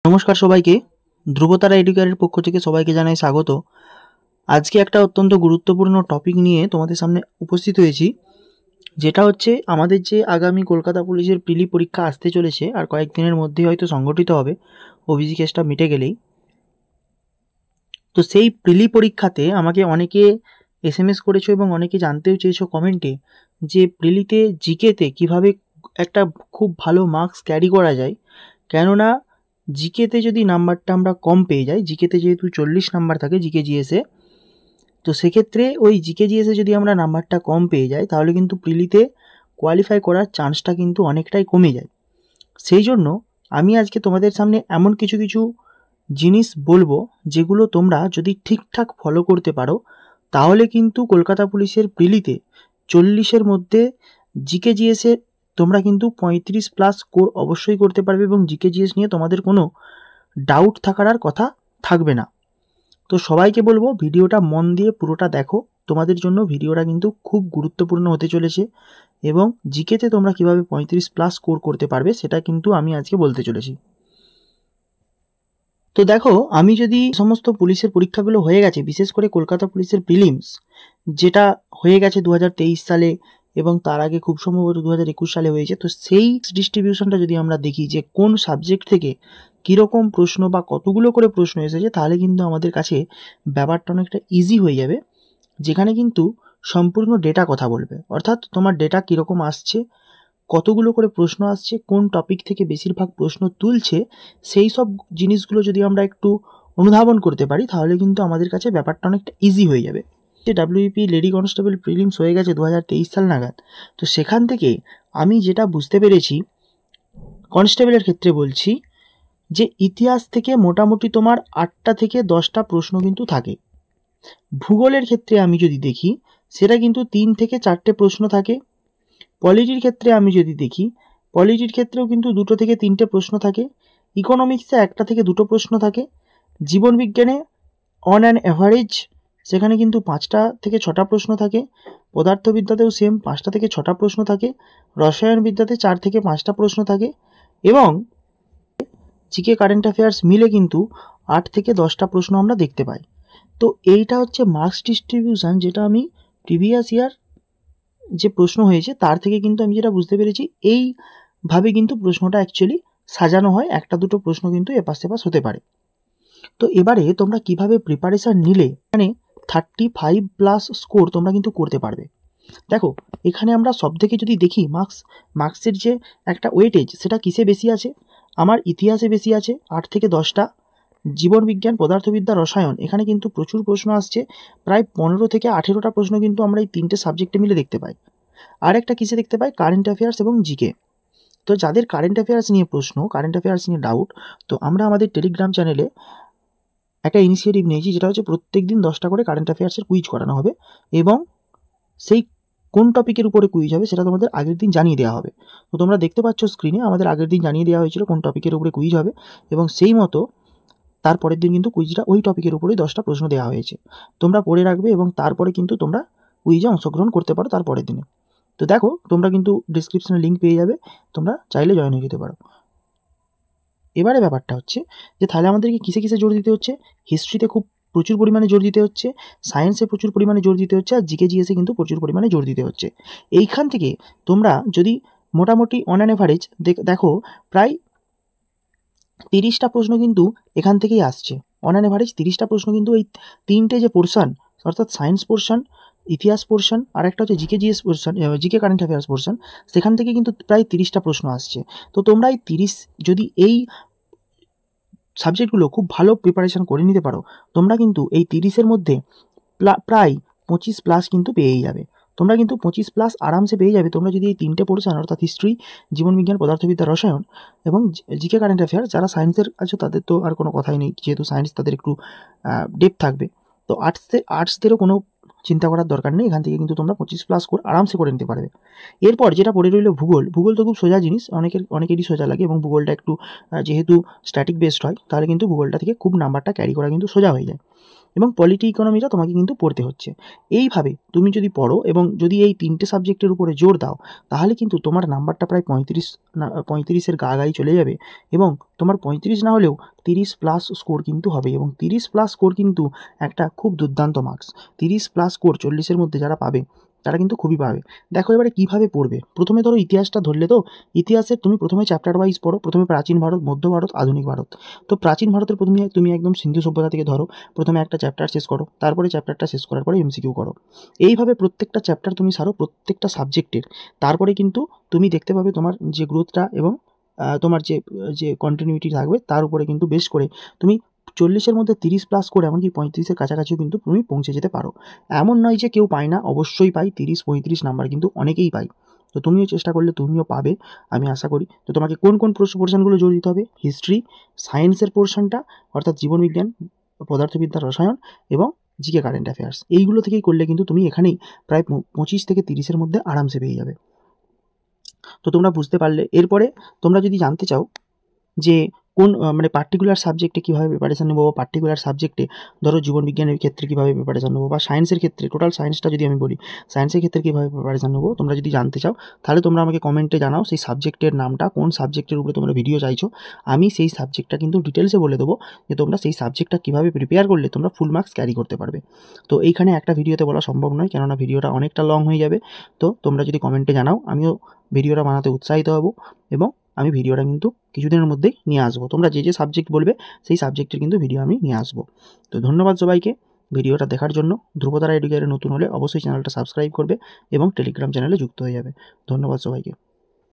নমস্কার সবাইকে, ধ্রুবতারা এডুকেয়ারের পক্ষ থেকে সবাইকে জানাই স্বাগত। আজকে একটা অত্যন্ত গুরুত্বপূর্ণ টপিক নিয়ে তোমাদের সামনে উপস্থিত হয়েছি, যেটা হচ্ছে আমাদের যে আগামী কলকাতা পুলিশের প্রিলি পরীক্ষা আসতে চলেছে, আর কয়েকদিনের মধ্যেই হয়তো সংগঠিত হবে ওবিসি কেসটা মিটে গেলেই। তো সেই প্রিলি পরীক্ষাতে আমাকে অনেকে SMS করেছো এবং অনেকে জানতেও চেয়েছো কমেন্টে যে প্রিলিতে জিকেতে কিভাবে একটা খুব ভালো মার্কস ক্যারি করা যায়। কেননা জিকেতে যদি নাম্বারটা আমরা কম পেয়ে যাই, জিকেতে যেহেতু 40 নাম্বার থাকে জিকে জিএসে, তো সেক্ষেত্রে ওই জিকে জিএসে যদি আমরা নাম্বারটা কম পেয়ে যাই তাহলে কিন্তু প্রিলিতে কোয়ালিফাই করার চান্সটা কিন্তু অনেকটাই কমে যায়। সেই জন্য আমি আজকে তোমাদের সামনে এমন কিছু কিছু জিনিস বলবো যেগুলো তোমরা যদি ঠিকঠাক ফলো করতে পারো তাহলে কিন্তু কলকাতা পুলিশের প্রিলিতে 40-এর মধ্যে জিকে জিএসে তোমরা কিন্তু 35+ স্কোর অবশ্যই করতে পারবে এবং জিকে জিএস নিয়ে তোমাদের কোনো ডাউট থাকার আর কথা থাকবে না। তো সবাইকে বলবো ভিডিওটা মন দিয়ে পুরোটা দেখো, তোমাদের জন্য ভিডিওটা কিন্তু খুব গুরুত্বপূর্ণ হতে চলেছে এবং জিকেতে তোমরা কিভাবে 35+ স্কোর করতে পারবে সেটা কিন্তু আমি আজকে বলতে চলেছি। তো দেখো, আমি যদি সমস্ত পুলিশের পরীক্ষাগুলো হয়ে গেছে, বিশেষ করে কলকাতা পুলিশের প্রিলিমস যেটা হয়ে গেছে 2023 সালে এবং তার আগে খুব সম্ভবত 2021 সালে হয়েছে, তো সেই ডিস্ট্রিবিউশনটা যদি আমরা দেখি যে কোন সাবজেক্ট থেকে কীরকম প্রশ্ন বা কতগুলো করে প্রশ্ন এসেছে, তাহলে কিন্তু আমাদের কাছে ব্যাপারটা অনেকটা ইজি হয়ে যাবে, যেখানে কিন্তু সম্পূর্ণ ডেটা কথা বলবে। অর্থাৎ তোমার ডেটা কীরকম আসছে, কতগুলো করে প্রশ্ন আসছে, কোন টপিক থেকে বেশিরভাগ প্রশ্ন তুলছে, সেই সব জিনিসগুলো যদি আমরা একটু অনুধাবন করতে পারি তাহলে কিন্তু আমাদের কাছে ব্যাপারটা অনেকটা ইজি হয়ে যাবে। যে ডাব্লিউপি লেডি কনস্টেবল প্রিলিমস হয়ে গেছে 2023 সাল নাগাদ, তো সেখান থেকে আমি যেটা বুঝতে পেরেছি কনস্টেবলের ক্ষেত্রে বলছি, যে ইতিহাস থেকে মোটামুটি তোমার 8টা থেকে 10টা প্রশ্ন কিন্তু থাকে। ভূগোলের ক্ষেত্রে আমি যদি দেখি সেটা কিন্তু 3 থেকে 4টে প্রশ্ন থাকে। পলিটির ক্ষেত্রে আমি যদি দেখি, পলিটির ক্ষেত্রেও কিন্তু 2 থেকে 3টে প্রশ্ন থাকে। ইকোনমিক্সে 1টা থেকে 2টো প্রশ্ন থাকে। জীবনবিজ্ঞানে অন অ্যান অ্যাভারেজ সেখানে কিন্তু 5টা থেকে 6টা প্রশ্ন থাকে। পদার্থবিদ্যাতেও সেম 5টা থেকে 6টা প্রশ্ন থাকে। রসায়নবিদ্যাতে 4 থেকে 5টা প্রশ্ন থাকে এবং জিকে কারেন্ট অ্যাফেয়ার্স মিলে কিন্তু 8 থেকে 10টা প্রশ্ন আমরা দেখতে পাই। তো এইটা হচ্ছে মার্কস ডিস্ট্রিবিউশন, যেটা আমি প্রিভিয়াস ইয়ার যে প্রশ্ন হয়েছে তার থেকে কিন্তু আমি যেটা বুঝতে পেরেছি এইভাবে কিন্তু প্রশ্নটা অ্যাকচুয়ালি সাজানো হয়। 1-2টো প্রশ্ন কিন্তু এপাশ সেপাশ হতে পারে। তো এবারে তোমরা কিভাবে প্রিপারেশান নিলে মানে 35+ স্কোর তোমরা কিন্তু করতে পারবে। দেখো, এখানে আমরা সব থেকে যদি দেখি মার্কসের যে একটা ওয়েটেজ সেটা কিসে বেশি আছে, আমার ইতিহাসে বেশি আছে 8 থেকে 10টা। জীবনবিজ্ঞান, পদার্থবিদ্যা, রসায়ন এখানে কিন্তু প্রচুর প্রশ্ন আসছে, প্রায় 15 থেকে 18টা প্রশ্ন কিন্তু আমরা এই 3টে সাবজেক্টে মিলে দেখতে পাই। আর একটা কিসে দেখতে পাই, কারেন্ট অ্যাফেয়ার্স এবং জিকে। তো যাদের কারেন্ট অ্যাফেয়ার্স নিয়ে প্রশ্ন, কারেন্ট অ্যাফেয়ার্স নিয়ে ডাউট, তো আমরা আমাদের টেলিগ্রাম চ্যানেলে একটা ইনিশিয়েটিভ নিয়েছি, যেটা হচ্ছে প্রত্যেক দিন 10টা করে কারেন্ট অ্যাফেয়ার্সের কুইজ করানো হবে এবং সেই কোন টপিকের উপরে কুইজ হবে সেটা তোমাদের আগের দিন জানিয়ে দেওয়া হবে। তো তোমরা দেখতে পাচ্ছ স্ক্রিনে আমাদের আগের দিন জানিয়ে দেওয়া হয়েছিল কোন টপিকের উপরে কুইজ হবে এবং সেই মতো তারপরের দিন কিন্তু কুইজটা ওই টপিকের উপরেই 10টা প্রশ্ন দেওয়া হয়েছে। তোমরা পড়ে রাখবে এবং তারপরে কিন্তু তোমরা কুইজে অংশগ্রহণ করতে পারো তারপরের দিনে। তো দেখো, তোমরা কিন্তু ডিসক্রিপশনে লিঙ্ক পেয়ে যাবে, তোমরা চাইলে জয়েন হয়ে যেতে পারো। এবারে ব্যাপারটা হচ্ছে যে তাহলে আমাদেরকে কিসে কিসে জোর দিতে হচ্ছে, হিস্ট্রিতে খুব প্রচুর পরিমাণে জোর দিতে হচ্ছে, সায়েন্সে প্রচুর পরিমাণে জোর দিতে হচ্ছে, আর জিকে জিএসে কিন্তু প্রচুর পরিমাণে জোর দিতে হচ্ছে। এইখান থেকে তোমরা যদি মোটামুটি অন অ্যান অ্যাভারেজ দেখো প্রায় 30টা প্রশ্ন কিন্তু এখান থেকেই আসছে। অন অ্যান অ্যাভারেজ 30টা প্রশ্ন কিন্তু এই 3টে যে পোর্শন, অর্থাৎ সায়েন্স পোর্শন, ইতিহাস পোর্শন আর একটা হচ্ছে GK GS portion, GK current affairs portion, সেখান থেকে কিন্তু প্রায় 30টা প্রশ্ন আসছে। তো তোমরা এই 30 যদি এই সাবজেক্টগুলো খুব ভালো প্রিপারেশান করে নিতে পারো, তোমরা কিন্তু এই 30-এর মধ্যে প্রায় 25+ কিন্তু পেয়েই যাবে। তোমরা কিন্তু 25+ আরামসে পেয়ে যাবে তোমরা যদি এই 3টে পোর্শন, অর্থাৎ হিস্ট্রি, জীবনবিজ্ঞান, পদার্থবিদ্যা, রসায়ন এবং জিকে কারেন্ট অ্যাফেয়ার্স। যারা সায়েন্সের আছে তাদের তো আর কোনো কথাই নেই, যেহেতু সায়েন্স তাদের একটু ডেপথ থাকবে। তো আর্টসদেরও কোনো চিন্তা করার দরকার নেই, এখান থেকে কিন্তু তোমরা 25+ স্কোর আরামসে করে নিতে পারবে। এরপর যেটা পড়ে রইল ভূগোল। ভূগোল তো খুব সোজা জিনিস, অনেকেরই সোজা লাগে এবং ভূগোলটা একটু যেহেতু স্ট্যাটিক বেসড হয় তাহলে কিন্তু ভূগোলটা থেকে খুব নাম্বারটা ক্যারি করা কিন্তু সোজা হয়ে যায়। এবং পলিটি ইকোনমিটা তোমাকে কিন্তু পড়তে হচ্ছে। এইভাবে তুমি যদি পড়ো এবং যদি এই 3টে সাবজেক্টের উপরে জোর দাও, তাহলে কিন্তু তোমার নাম্বারটা প্রায় 35-এর গায়ে চলে যাবে, এবং তোমার 35 না হলেও 30+ স্কোর কিন্তু হবে, এবং 30+ স্কোর কিন্তু একটা খুব দুর্দান্ত মার্কস। 30+ স্কোর 40-এর মধ্যে যারা পাবে তারা কিন্তু খুবই পাবে। দেখো এবারে কীভাবে পড়বে। প্রথমে ধরো ইতিহাসটা ধরলে, তো ইতিহাসের তুমি প্রথমে চ্যাপ্টার ওয়াইজ পড়ো। প্রথমে প্রাচীন ভারত, মধ্য ভারত, আধুনিক ভারত। তো প্রাচীন ভারতের প্রথমে তুমি একদম সিন্ধু সভ্যতা থেকে ধরো, প্রথমে একটা চ্যাপ্টার শেষ করো, তারপরে চ্যাপ্টারটা শেষ করার পরে এমসিকিউ করো। এইভাবে প্রত্যেকটা চ্যাপ্টার তুমি সারো প্রত্যেকটা সাবজেক্টের। তারপরে কিন্তু তুমি দেখতে পাবে তোমার যে গ্রোথটা এবং তোমার যে কন্টিনিউটি থাকবে তার উপরে কিন্তু বেশ করে তুমি 40-এর মধ্যে 30+ করে এমনকি 35-এর কাছাকাছিও কিন্তু তুমি পৌঁছে যেতে পারো। এমন নয় যে কেউ পায় না, অবশ্যই পাই। 30-35 নাম্বার কিন্তু অনেকেই পায়। তো তুমিও চেষ্টা করলে তুমিও পাবে, আমি আশা করি। তো তোমাকে কোন কোন পোর্শনগুলো জোর দিতে হবে? হিস্ট্রি, সায়েন্সের পোর্শনটা অর্থাৎ জীবনবিজ্ঞান, পদার্থবিদ্যা, রসায়ন এবং জিকে কারেন্ট অ্যাফেয়ার্স, এইগুলো থেকেই করলে কিন্তু তুমি এখানেই প্রায় 25 থেকে 30-এর মধ্যে আরামসে পেয়ে যাবে। তো তোমরা বুঝতে পারলে। এরপরে তোমরা যদি জানতে চাও যে কোন মানে পার্টিকুলার সাবজেক্টে কীভাবে প্রিপারেশান নেবো, বা পার্টিকুলার সাবজেক্টে ধরো জীবনবিজ্ঞানের ক্ষেত্রে কীভাবে প্রিপারেশান নেবো, বা সায়েন্সের ক্ষেত্রে, টোটাল সায়েন্সটা যদি আমি বলি, সায়েন্সের ক্ষেত্রে কীভাবে প্রিপারেশান নেবো, তোমরা যদি জানতে চাও তাহলে তোমরা আমাকে কমেন্টে জানাও সেই সাবজেক্টের নামটা, কোন সাবজেক্টের উপরে তোমরা ভিডিও চাইছো। আমি সেই সাবজেক্টটা কিন্তু ডিটেলসে বলে দেবো যে তোমরা সেই সাবজেক্টটা কীভাবে প্রিপেয়ার করলে তোমরা ফুল মার্কস ক্যারি করতে পারবে। তো এইখানে একটা ভিডিওতে বলা সম্ভব নয়, কেননা ভিডিওটা অনেকটা লং হয়ে যাবে। তো তোমরা যদি কমেন্টে জানাও, আমিও ভিডিওটা বানাতে উৎসাহিত হব, এবং আমি ভিডিওটা কিন্তু কিছুদিনের মধ্যেই নিয়ে আসবো। তোমরা যে সাবজেক্ট বলবে সেই সাবজেক্টের কিন্তু ভিডিও আমি নিয়ে আসবো। তো ধন্যবাদ সবাইকে ভিডিওটা দেখার জন্য। ধ্রুবতারা এডুকেয়ারে নতুন হলে অবশ্যই চ্যানেলটা সাবস্ক্রাইব করবে এবং টেলিগ্রাম চ্যানেলে যুক্ত হয়ে যাবে। ধন্যবাদ সবাইকে।